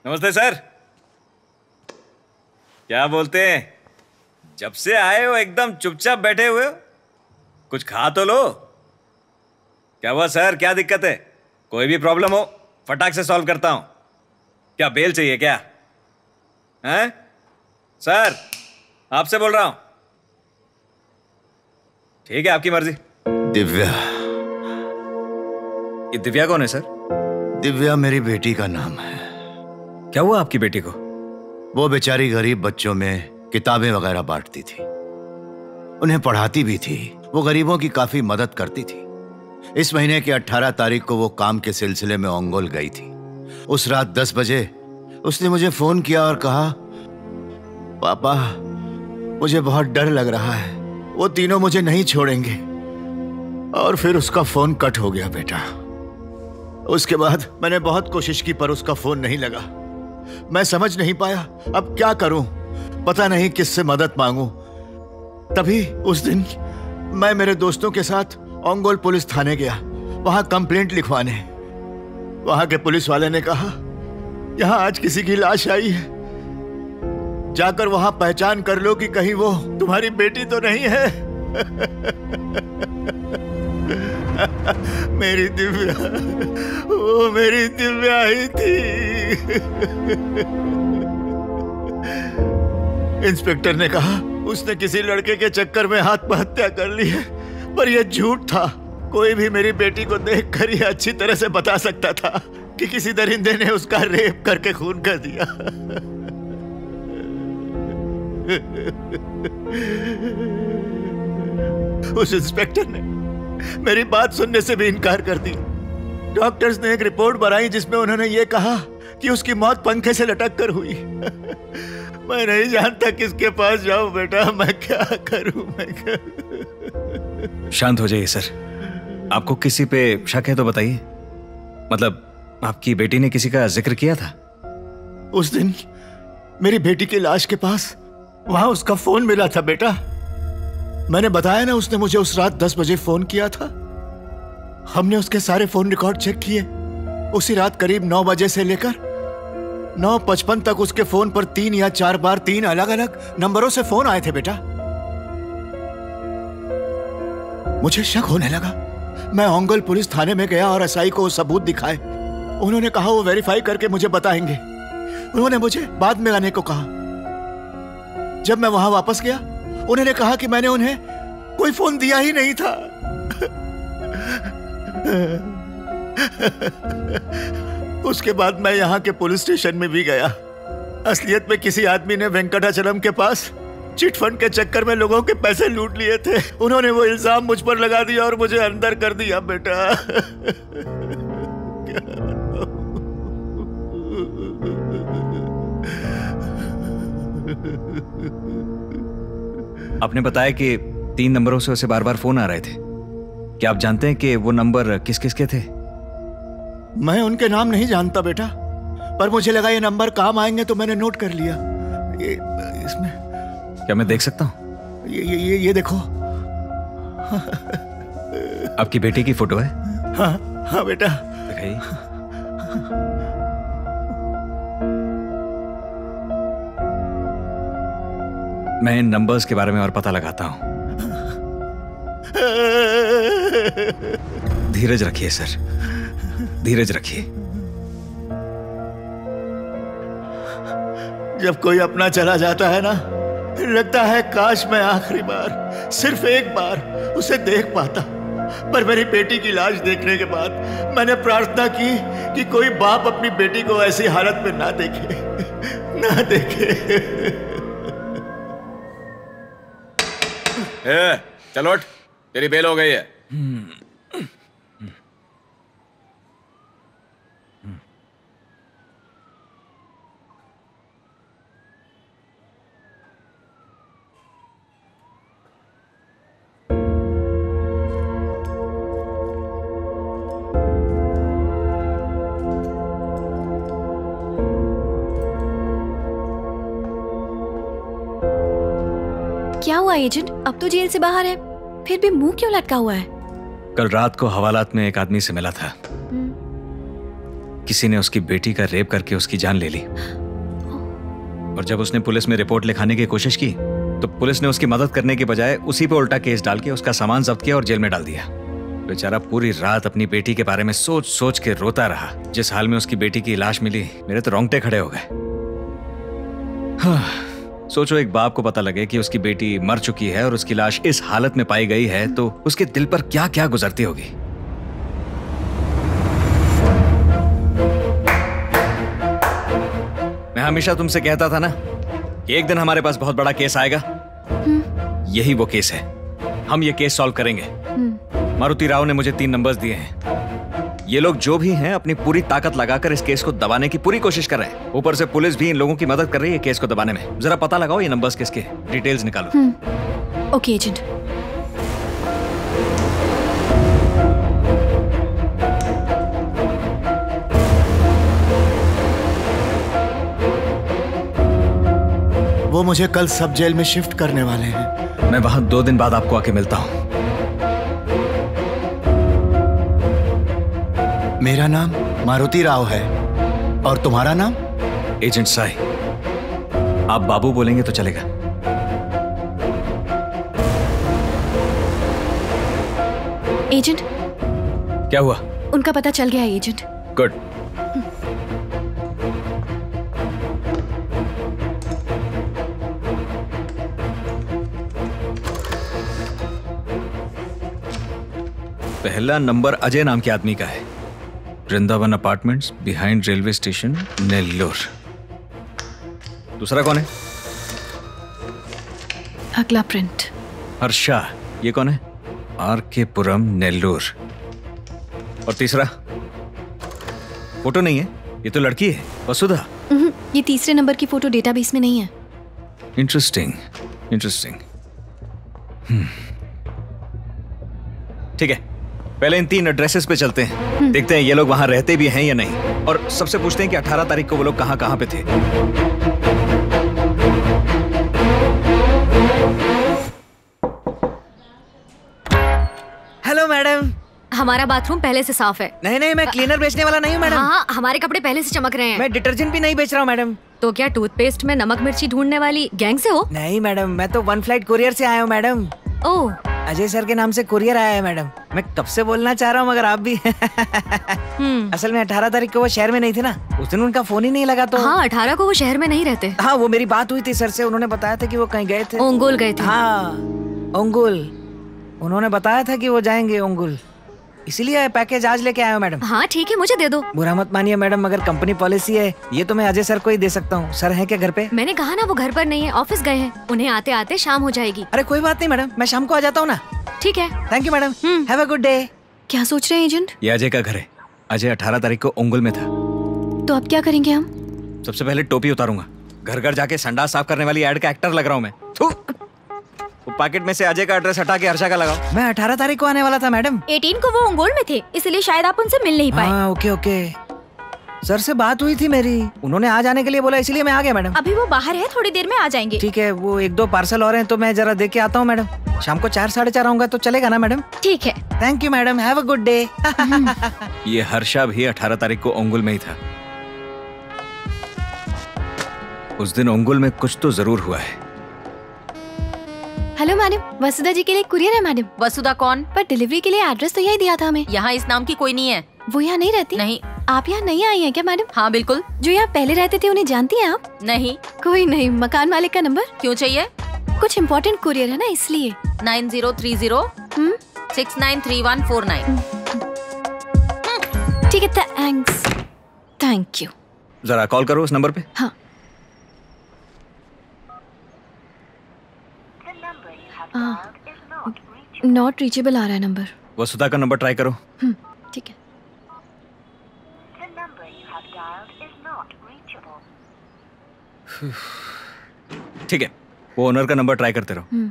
नमस्ते सर। क्या बोलते हैं, जब से आए हो एकदम चुपचाप बैठे हुए हो, कुछ खा तो लो। क्या हुआ सर, क्या दिक्कत है? कोई भी प्रॉब्लम हो फटाक से सॉल्व करता हूं। क्या बेल चाहिए क्या? हैं सर, आपसे बोल रहा हूं। ठीक है, आपकी मर्जी। दिव्या। ये दिव्या कौन है सर? दिव्या मेरी बेटी का नाम है। क्या हुआ आपकी बेटी को? वो बेचारी गरीब बच्चों में किताबें वगैरह बांटती थी, उन्हें पढ़ाती भी थी। वो गरीबों की काफी मदद करती थी। इस महीने की 18 तारीख को वो काम के सिलसिले में ओंगोल गई थी। उस रात 10 बजे उसने मुझे फोन किया और कहा, पापा मुझे बहुत डर लग रहा है, वो तीनों मुझे नहीं छोड़ेंगे। और फिर उसका फोन कट हो गया बेटा। उसके बाद मैंने बहुत कोशिश की पर उसका फोन नहीं लगा। मैं समझ नहीं पाया अब क्या करूं, पता नहीं किससे मदद मांगूं। तभी उस दिन मैं मेरे दोस्तों के साथ ओंगोल पुलिस थाने गया, वहां कंप्लेंट लिखवाने। वहां के पुलिस वाले ने कहा, यहां आज किसी की लाश आई है, जाकर वहां पहचान कर लो कि कहीं वो तुम्हारी बेटी तो नहीं है। मेरी दिव्या, वो मेरी दिव्या ही थी। इंस्पेक्टर ने कहा उसने किसी लड़के के चक्कर में आत्महत्या कर ली है, पर यह झूठ था। कोई भी मेरी बेटी को देखकर यह अच्छी तरह से बता सकता था कि किसी दरिंदे ने उसका रेप करके खून कर दिया। उस इंस्पेक्टर ने मेरी बात सुनने से भी इनकार कर दी। डॉक्टर्स ने एक रिपोर्ट बनाई जिसमें उन्होंने ये कहा कि उसकी मौत पंखे से लटक कर हुई। मैं नहीं जानता किसके पास जाऊं बेटा, मैं क्या करूं, मैं क्या। शांत हो जाइए सर, आपको किसी पे शक है तो बताइए। मतलब आपकी बेटी ने किसी का जिक्र किया था? उस दिन मेरी बेटी की लाश के पास वहां उसका फोन मिला था बेटा। मैंने बताया ना, उसने मुझे उस रात 10 बजे फोन किया था। हमने उसके सारे फोन रिकॉर्ड चेक किए। उसी रात करीब 9 बजे से लेकर 9:55 तक उसके फोन पर 3 या 4 बार 3 अलग अलग नंबरों से फोन आए थे बेटा। मुझे शक होने लगा। मैं ओंगोल पुलिस थाने में गया और एसआई को सबूत दिखाए। उन्होंने कहा वो वेरीफाई करके मुझे बताएंगे। उन्होंने मुझे बाद में आने को कहा। जब मैं वहां वापस गया, उन्होंने कहा कि मैंने उन्हें कोई फोन दिया ही नहीं था। उसके बाद मैं यहां के पुलिस स्टेशन में भी गया। असलियत में किसी आदमी ने वेंकटाचलम के पास चिट फंड के चक्कर में लोगों के पैसे लूट लिए थे। उन्होंने वो इल्जाम मुझ पर लगा दिया और मुझे अंदर कर दिया बेटा। आपने बताया कि 3 नंबरों से उसे बार बार फोन आ रहे थे। क्या आप जानते हैं कि वो नंबर किस किस के थे? मैं उनके नाम नहीं जानता बेटा, पर मुझे लगा ये नंबर काम आएंगे तो मैंने नोट कर लिया। ये इसमें क्या मैं देख सकता हूं? ये देखो। आपकी बेटी की फोटो है? हाँ हाँ बेटा। दिखाइए। मैं इन नंबर्स के बारे में और पता लगाता हूं। धीरज रखिए सर, धीरज रखिए। जब कोई अपना चला जाता है ना, लगता है काश मैं आखिरी बार, सिर्फ एक बार उसे देख पाता। पर मेरी बेटी की लाश देखने के बाद मैंने प्रार्थना की कि कोई बाप अपनी बेटी को ऐसी हालत में ना देखे, ना देखे। चलो उठ, तेरी बेल हो गई है। क्या हुआ एजेंट? अब तो जेल से बाहर है, फिर भी मुंह क्यों लटका हुआ है? कल रात को हवालात में एक आदमी से मिला था। किसी ने उसकी बेटी का रेप करके उसकी जान ले ली। और जब उसने पुलिस में रिपोर्ट लिखाने की कोशिश की तो पुलिस ने उसकी मदद करने के बजाय उसी पे उल्टा केस डाल के उसका सामान जब्त किया और जेल में डाल दिया। बेचारा पूरी रात अपनी बेटी के बारे में सोच सोच के रोता रहा। जिस हाल में उसकी बेटी की लाश मिली, मेरे तो रोंगटे खड़े हो गए। सोचो, एक बाप को पता लगे कि उसकी बेटी मर चुकी है और उसकी लाश इस हालत में पाई गई है तो उसके दिल पर क्या क्या गुजरती होगी। मैं हमेशा तुमसे कहता था ना कि एक दिन हमारे पास बहुत बड़ा केस आएगा। यही वो केस है। हम ये केस सॉल्व करेंगे। मारुति राव ने मुझे 3 नंबर्स दिए हैं। ये लोग जो भी हैं अपनी पूरी ताकत लगाकर इस केस को दबाने की पूरी कोशिश कर रहे हैं। ऊपर से पुलिस भी इन लोगों की मदद कर रही है केस को दबाने में। जरा पता लगाओ ये नंबर्स किसके, डिटेल्स निकालो। Okay agent. वो मुझे कल सब जेल में शिफ्ट करने वाले हैं। मैं वहां 2 दिन बाद आपको आके मिलता हूं। मेरा नाम मारुति राव है और तुम्हारा नाम? एजेंट साई। आप बाबू बोलेंगे तो चलेगा। एजेंट, क्या हुआ? उनका पता चल गया है एजेंट। गुड। पहला नंबर अजय नाम के आदमी का है। Vrindavan apartments, behind railway station, Nellore. दूसरा कौन है? अगला प्रिंट। हर्षा। ये कौन है? आर.के. पुरम, नेल्लोर। और तीसरा? फोटो नहीं है, ये तो लड़की है, वसुधा। ये तीसरे नंबर की फोटो डेटाबेस में नहीं है। Interesting, interesting. ठीक है, पहले इन 3 एड्रेसेस पे चलते हैं। देखते हैं ये लोग वहां रहते भी हैं या नहीं, और सबसे पूछते हैं कि 18 तारीख को वो लोग कहां कहां पे थे। Hello madam. हमारा बाथरूम पहले से साफ है। नहीं नहीं, मैं क्लीनर बेचने वाला नहीं हूँ मैडम। हाँ, हमारे कपड़े पहले से चमक रहे हैं। मैं डिटर्जेंट भी नहीं बेच रहा हूँ मैडम। तो क्या टूथपेस्ट में नमक मिर्ची ढूंढने वाली गैंग से हो? नहीं मैडम, मैं तो 1 फ्लाइट कुरियर से आया हूँ मैडम। ओह, अजय सर के नाम से कुरियर आया है मैडम। मैं कब से बोलना चाह रहा हूँ मगर आप भी। असल में 18 तारीख को वो शहर में नहीं थे ना, उस दिन उनका फोन ही नहीं लगा तो। हाँ, 18 को वो शहर में नहीं रहते। हाँ, वो मेरी बात हुई थी सर से, उन्होंने बताया था कि वो कहीं गए थे। ओंगोल गए थे। हाँ, ओंगोल। उन्होंने बताया था कि वो जाएंगे ओंगोल, इसीलिए पैकेज आज लेके आया हूँ मैडम। हाँ ठीक है, मुझे दे दो। बुरा मत मानिए मैडम, मगर कंपनी पॉलिसी है, ये तो मैं अजय सर को ही दे सकता हूँ। सर है क्या घर पे? मैंने कहा ना वो घर पर नहीं है, ऑफिस गए हैं। उन्हें आते आते शाम हो जाएगी। अरे कोई बात नहीं मैडम, मैं शाम को आ जाता हूँ ना। ठीक है। Thank you madam, have a good day. क्या सोच रहे हैं एजेंट? ये अजय का घर है। अजय 18 तारीख को ओंगोल में था। तो अब क्या करेंगे हम? सबसे पहले टोपी उतारूंगा। घर घर जाके संडास साफ करने वाली एड का एक्टर लग रहा हूँ मैं। वो पैकेट में से अजय का एड्रेस हटा के हर्षा का लगाओ। मैं 18 तारीख को आने वाला था मैडम। 18 को वो ओंगोल में थे, इसलिए शायद आप उनसे मिल नहीं पाए। हाँ, ओके ओके। सर से बात हुई थी मेरी, उन्होंने आ जाने के लिए बोला, इसलिए मैं आ गया मैडम। अभी वो बाहर है, थोड़ी देर में आ जाएंगे। ठीक है, वो 1-2 पार्सल और हैं तो मैं जरा दे के आता हूँ मैडम। शाम को 4-4:30 आऊंगा तो चलेगा ना मैडम? ठीक है। Thank you madam, have a good day. ये हर्षा भी 18 तारीख को ओंगुल में ही था। उस दिन ओंगुल में कुछ तो जरूर हुआ है। हेलो मैडम, वसुधा जी के लिए कुरियर है मैडम। वसुधा कौन? पर डिलीवरी के लिए एड्रेस तो यही दिया था हमें। यहाँ इस नाम की कोई नहीं है। वो यहाँ नहीं रहती? नहीं। आप यहाँ नहीं आई हैं क्या मैडम? हाँ बिल्कुल। जो यहाँ पहले रहते थे उन्हें जानती हैं आप? नहीं। कोई नहीं, मकान मालिक का नंबर? क्यों चाहिए? कुछ इम्पोर्टेंट कुरियर है ना, इसलिए। 9030693149। ठीक है, थैंक्स। Thank you. जरा कॉल करो उस नंबर पे। हाँ। नॉट रीचेबल आ रहा है नंबर। वसुधा का नंबर ट्राई करो। ठीक है। ठीक है, वो ओनर का नंबर ट्राई करते रहो।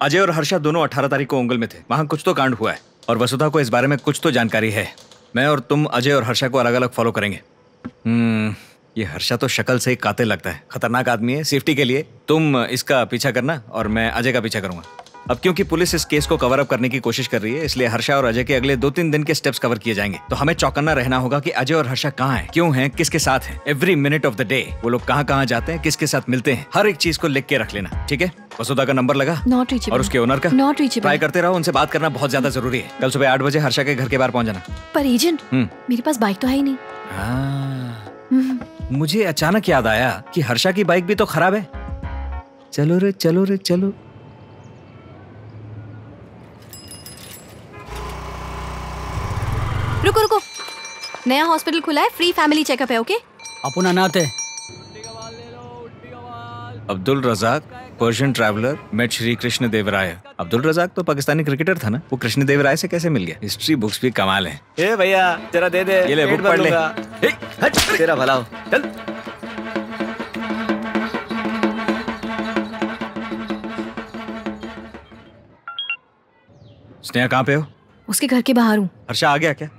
अजय और हर्षा दोनों 18 तारीख को ओंगल में थे। वहां कुछ तो कांड हुआ है और वसुधा को इस बारे में कुछ तो जानकारी है। मैं और तुम अजय और हर्षा को अलग अलग फॉलो करेंगे। ये हर्षा तो शक्ल से ही कातिल लगता है, खतरनाक आदमी है। सेफ्टी के लिए तुम इसका पीछा करना और मैं अजय का पीछा करूंगा। अब क्योंकि पुलिस इस केस को कवर अप करने की कोशिश कर रही है, इसलिए हर्षा और अजय के अगले 2-3 दिन के स्टेप्स कवर किए जाएंगे। तो हमें चौकन्ना रहना होगा कि अजय और हर्षा कहाँ हैं, क्यों हैं, किसके साथ हैं। Every minute of the day वो लोग कहाँ कहाँ जाते हैं, किसके साथ मिलते हैं, हर एक चीज को लिख के रख लेना, ठीक है। वसुधा का नंबर लगा? Not reachable. और उसके ओनर का? Not reachable. ट्राई करते रहो, उनसे बात करना बहुत ज्यादा जरूरी है। कल सुबह 8 बजे हर्षा के घर के बाहर पहुंच जाना। पर एजेंट, मेरे पास बाइक तो है ही नहीं। मुझे अचानक याद आया कि हर्षा की बाइक भी तो खराब है। चलो रे चलो रे चलो। रुको रुको, नया हॉस्पिटल खुला है, फ्री फैमिली चेकअप है, ओके? अपन अनाथ है। Abdul Razzaq, Persian traveller, met Shri Krishna Devaraya. Abdul Razzaq तो पाकिस्तानी क्रिकेटर था ना, वो कृष्ण देवराय से कैसे मिल गया? हिस्ट्री बुक्स भी कमाल हैं। ए भैया जरा दे दे, ये ले, बुक पढ़ ले। तेरा भला हो, चल। स्नेहा कहाँ पे हो? उसके घर के बाहर हूँ। हर्षा आ गया क्या?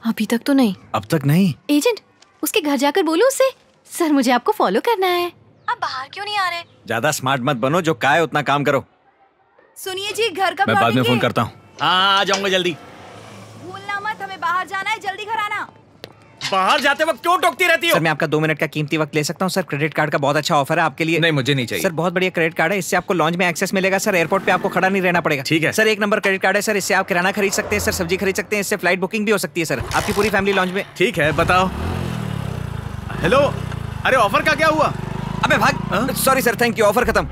अभी तक तो नहीं। अब तक नहीं? एजेंट, उसके घर जाकर बोलो उससे, सर मुझे आपको फॉलो करना है। आप बाहर क्यों नहीं आ रहे? ज्यादा स्मार्ट मत बनो, जो का है उतना काम करो। सुनिए जी, घर कब मैं बाद में फोन करता हूँ। हाँ, आ जाऊंगा जल्दी। भूलना मत, हमें बाहर जाना है, जल्दी घर आना। बाहर जाते वक्त क्यों टोकती रहती हो? सर मैं आपका 2 मिनट का कीमती वक्त ले सकता हूँ सर? क्रेडिट कार्ड का बहुत अच्छा ऑफर है आपके लिए। नहीं, मुझे नहीं चाहिए। सर बहुत बढ़िया क्रेडिट कार्ड है, इससे आपको लॉन्च में एक्सेस मिलेगा सर। एयरपोर्ट पे आपको खड़ा नहीं रहना पड़ेगा। ठीक है सर, 1 नंबर क्रेडिट कार्ड है सर। इससे आप किराना खरीद सकते हैं सर, सब्जी खरीद सकते हैं, इससे फ्लाइट बुकिंग भी हो सकती है सर। आपकी पूरी फैमिली लॉन्च में। ठीक है, बताओ। हेलो, अरे ऑफर का क्या हुआ? अबे भाग। Sorry sir, thank you, offer खत्म।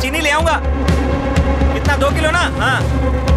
चीनी ले आऊंगा। कितना? 2 किलो ना? हाँ